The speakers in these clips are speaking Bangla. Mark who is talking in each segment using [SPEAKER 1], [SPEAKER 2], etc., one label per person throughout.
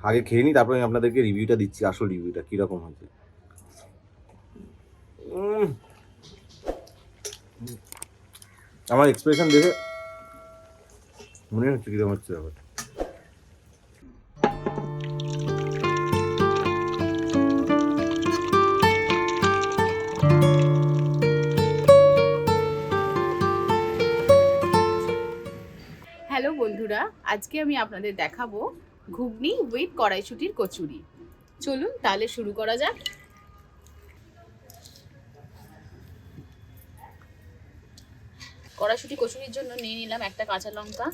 [SPEAKER 1] আগে খেয়ে নিই, তারপরে আমি আপনাদেরকে রিভিউটা দিচ্ছি, আসল রিভিউটা কীরকম হয়েছে। আমার এক্সপ্রেশন দেখে মনে হচ্ছে কীরকম হচ্ছে ব্যাপার।
[SPEAKER 2] হ্যালো বন্ধুরা, আজকে আমি আপনাদের দেখাবো ঘুগনি উইথ কড়াইশুঁটির কচুরি। চলুন তাহলে শুরু করা যাক। কড়াইশুঁটি কচুরির জন্য নিয়ে নিলাম একটা কাঁচা লঙ্কা,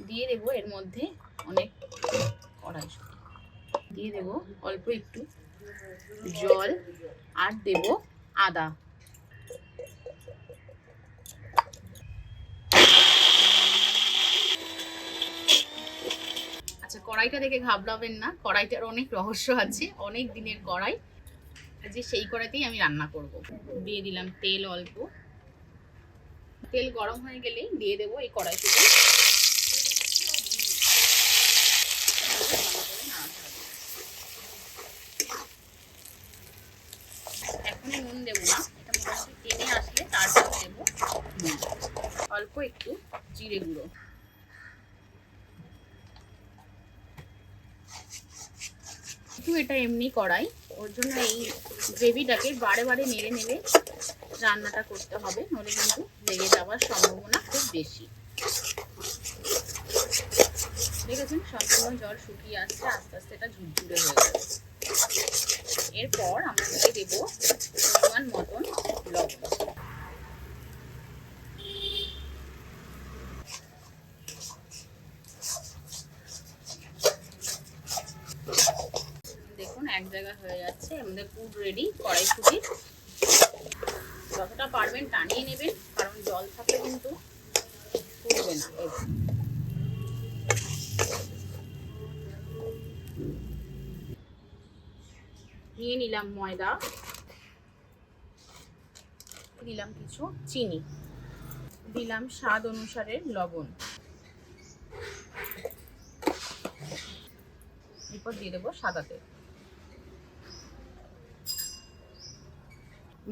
[SPEAKER 2] দিয়ে দেবো এর মধ্যে অনেক কড়াইশুঁটি, দিয়ে দেবো অল্প একটু জল, আর দেব আদা। আচ্ছা, কড়াইটা দেখে ঘাবড়াবেন না, কড়াইটার অনেক রহস্য আছে, অনেক দিনের কড়াই, যে সেই কড়াইতেই আমি রান্না করব। দিয়ে দিলাম তেল অল্প, তেল গরম হয়ে গেলেই দিয়ে দেবো এই কড়াইশুঁটি। এখনই নুন দেবো না, এটা মোটামুটি টেনে আসলে তারপর দেবো নুন, অল্প একটু জিরে গুঁড়ো। একটু এটা এমনি কড়াই, ওর জন্য এই গ্রেভিটাকে বারে বারে নেড়ে নেড়ে রান্নাটা করতে হবে, নইলে কিন্তু লেগে যাওয়ার সম্ভাবনা খুব বেশি। দেখেছেন সম্পূর্ণ জল শুকিয়ে আসছে, আস্তে আস্তে এটা ঝুরঝুরে হয়ে যাবে। এরপর আমরা দিয়ে দেবো পরিমাণ মতন লবণ। দেখুন এক জায়গা হয়ে যাচ্ছে, আমাদের পুর রেডি কড়াইশুঁটি। যতটা পারবেন টানিয়ে নেবেন, কারণ জল থাকলে কিন্তু ফুটবে না। নিয়ে নিলাম ময়দা, দিলাম কিছু চিনি, দিলাম স্বাদ অনুসারে লবণ, এরপর দিয়ে দেবো সাদা তেল।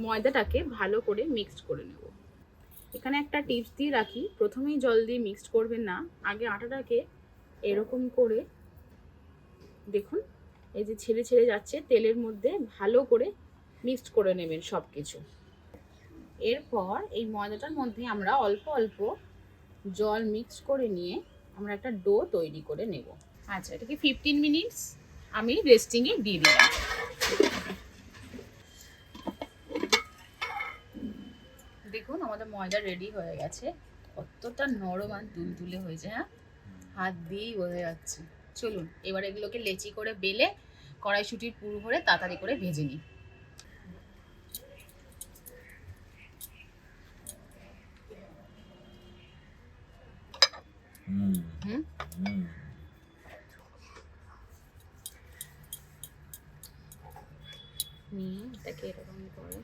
[SPEAKER 2] ময়দাটাকে ভালো করে মিক্সড করে নেব। এখানে একটা টিপস দিয়ে রাখি, প্রথমেই জল দিয়ে মিক্সড করবেন না, আগে আটাটাকে এরকম করে দেখুন, এই যে ছেড়ে ছেড়ে যাচ্ছে তেলের মধ্যে, ভালো করে মিক্সড করে নেবেন সব কিছু। এরপর এই ময়দাটার মধ্যে আমরা অল্প অল্প জল মিক্স করে নিয়ে আমরা একটা ডো তৈরি করে নেব। আচ্ছা, এটাকে 15 মিনিটস আমি রেস্টিংয়ে দিয়ে দিলাম। দেখুন আমাদের ময়দা রেডি হয়ে গেছে, কতটা নরম আর তুলতুলে হয়েছে, হ্যাঁ হাত দিয়েই বোঝা যাচ্ছে। চলুন এবার এগুলোকে লেচি করে বেলে কড়াইশুঁটির পুর ভরে তাড়াতাড়ি করে ভেজে নিই। নিয়ে এটাকে এরকম করে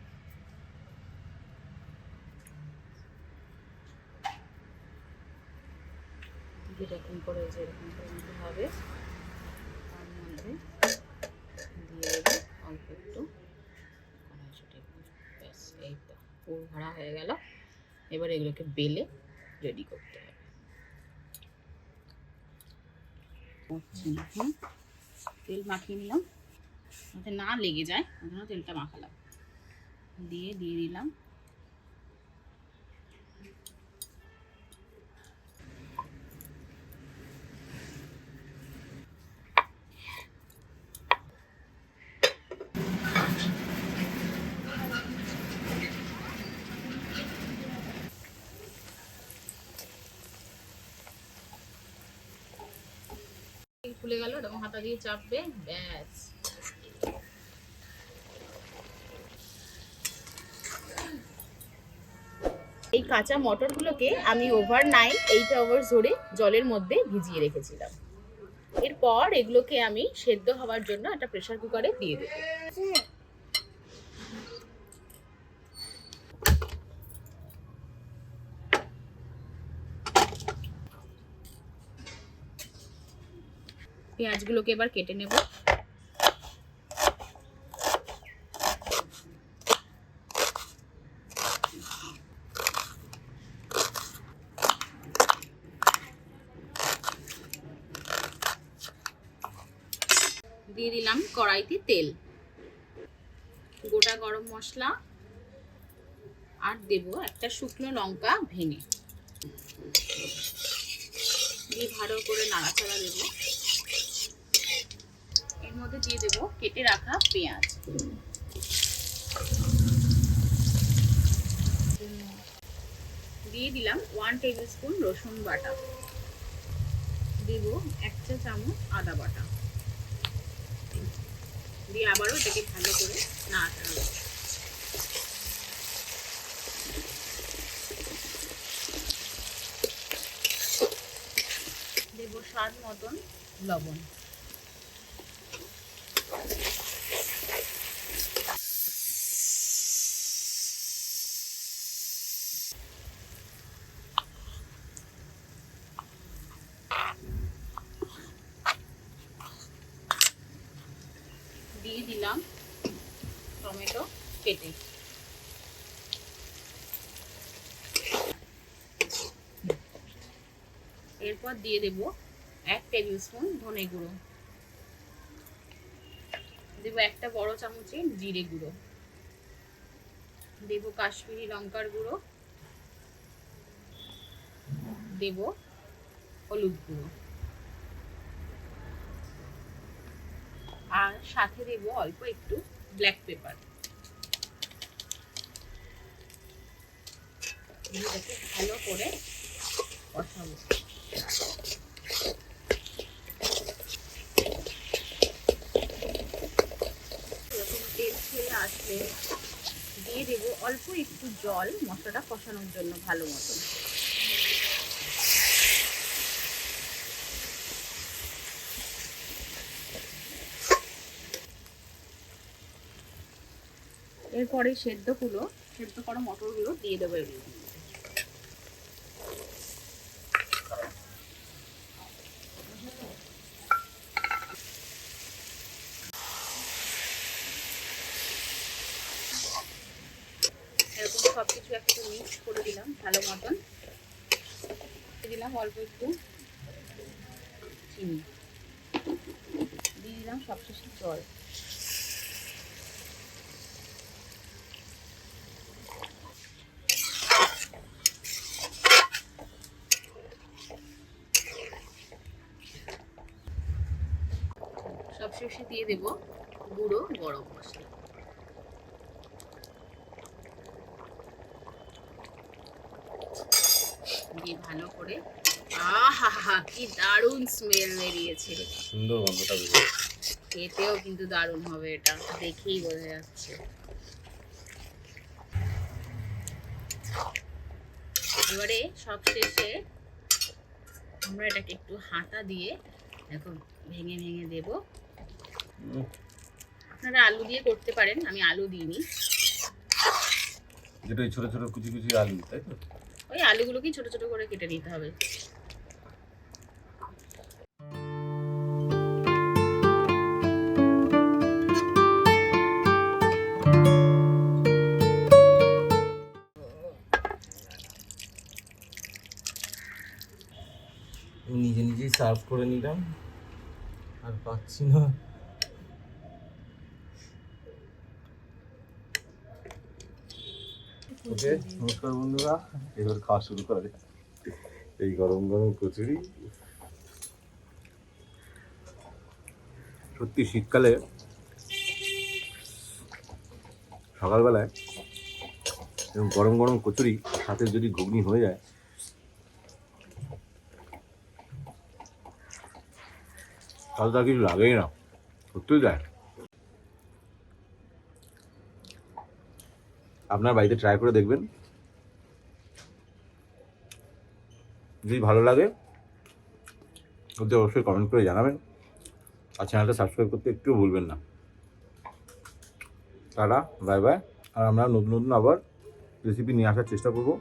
[SPEAKER 2] যেরকম করে যেরকম করে নিতে হবে, তার মধ্যে দিয়ে দেবো অল্প একটু কড়াইশুঁটি। ব্যাস, এই তো পুর ভরা হয়ে গেল। এবার এগুলোকে বেলে রেডি করতে হবে। তেল মাখিয়ে নিলাম যাতে না লেগে যায়, ওই জন্য তেলটা মাখালাম। দিয়ে দিলাম ফুলে গেল, এরকম হাতা দিয়ে চাপবে, ব্যাস। এই কাঁচা মটরগুলোকে আমি ওভারনাইট 8 আওয়ার্স ধরে জলের মধ্যে ভিজিয়ে রেখেছিলাম। এরপর এগুলোকে আমি সেদ্ধ হওয়ার জন্য একটা প্রেসার কুকারে দিয়ে দেবো। পেঁয়াজগুলোকে এবার কেটে নেব। দিয়ে দিলাম কড়াইতে তেল, গোটা গরম মশলা আর দেব একটা শুকনো লঙ্কা ভেঙে, দিয়ে ভালো করে নাড়াচাড়া দেব। এর মধ্যে দিয়ে দেব কেটে রাখা পেঁয়াজ, দিয়ে দিলাম 1 টেবিল স্পুন রসুন বাটা, দেব 1 চা চামচ আদা বাটা, দিয়ে আবারও এটাকে ভালো করে নাড়াচাড়া দেব। দেব স্বাদ মতন লবণ, দিয়ে দিলাম টমেটো কেটে, এরপর দিয়ে দেব 1 টেবিল স্পুন ধনে গুঁড়ো, দেব একটা বড় চামচের জিরে গুঁড়ো, দেব কাশ্মীরি লঙ্কার গুঁড়ো, দেব হলুদ গুঁড়ো, আর সাথে দেব অল্প একটু ব্ল্যাক পেপার। এটাকে ভালো করে কষাবো। এরকম তেল ছেড়ে আসলে দিয়ে দেবো অল্প একটু জল মশলাটা কষানোর জন্য ভালো মতন। এরপরে সেদ্ধ করা মটরগুলো দিয়ে দেবো এর মধ্যে। এরকম সবকিছু একটু মিক্স করে দিলাম ভালো মতন, দিলাম অল্প একটু চিনি, দিয়ে দিলাম সবশেষে জল। সবশেষে দিয়ে দেব গুঁড়ো গরম মশলা, দিয়ে ভালো করে আহা কি দারুণ স্মেল বেরিয়েছে,
[SPEAKER 1] সুন্দর গন্ধটা বেরিয়েছে।
[SPEAKER 2] খেতেও কিন্তু দারুণ হবে, এটা দেখেই বোঝা যাচ্ছে। এবারে সবশেষে আমরা এটাকে একটু হাতা দিয়ে এখন ভেঙে ভেঙে দেব। আপনারা আলু দিয়ে করতে পারেন, আমি আলু দিইনি।
[SPEAKER 1] যেটা ছোট ছোট কুচি কুচি আলু, তাই তো?
[SPEAKER 2] ওই আলুগুলোকে ছোট ছোট করে কেটে নিতে হবে।
[SPEAKER 1] নিজে নিজেই সার্ভ করে নিলাম, আর পাচ্ছি না। ওকে, নমস্কার বন্ধুরা, এবার খাওয়া শুরু করা যায়। এই গরম গরম কচুরি, সত্যি শীতকালে সকালবেলায় এরকম গরম গরম কচুরি সাথে যদি ঘুগনি হয়ে যায়, তাহলে তার কিছু লাগেই না, সত্যিই যায়। আপনার বাড়িতে ট্রাই করে দেখবেন, যদি ভালো লাগে ওদের অবশ্যই কমেন্ট করে জানাবেন, আর চ্যানেলটা সাবস্ক্রাইব করতে একটু ভুলবেন না। Tata, bye bye. আর আমরা নতুন নতুন আবার রেসিপি নিয়ে আসার চেষ্টা করবো,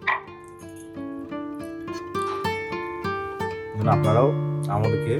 [SPEAKER 1] যেন আপনারাও আমাদেরকে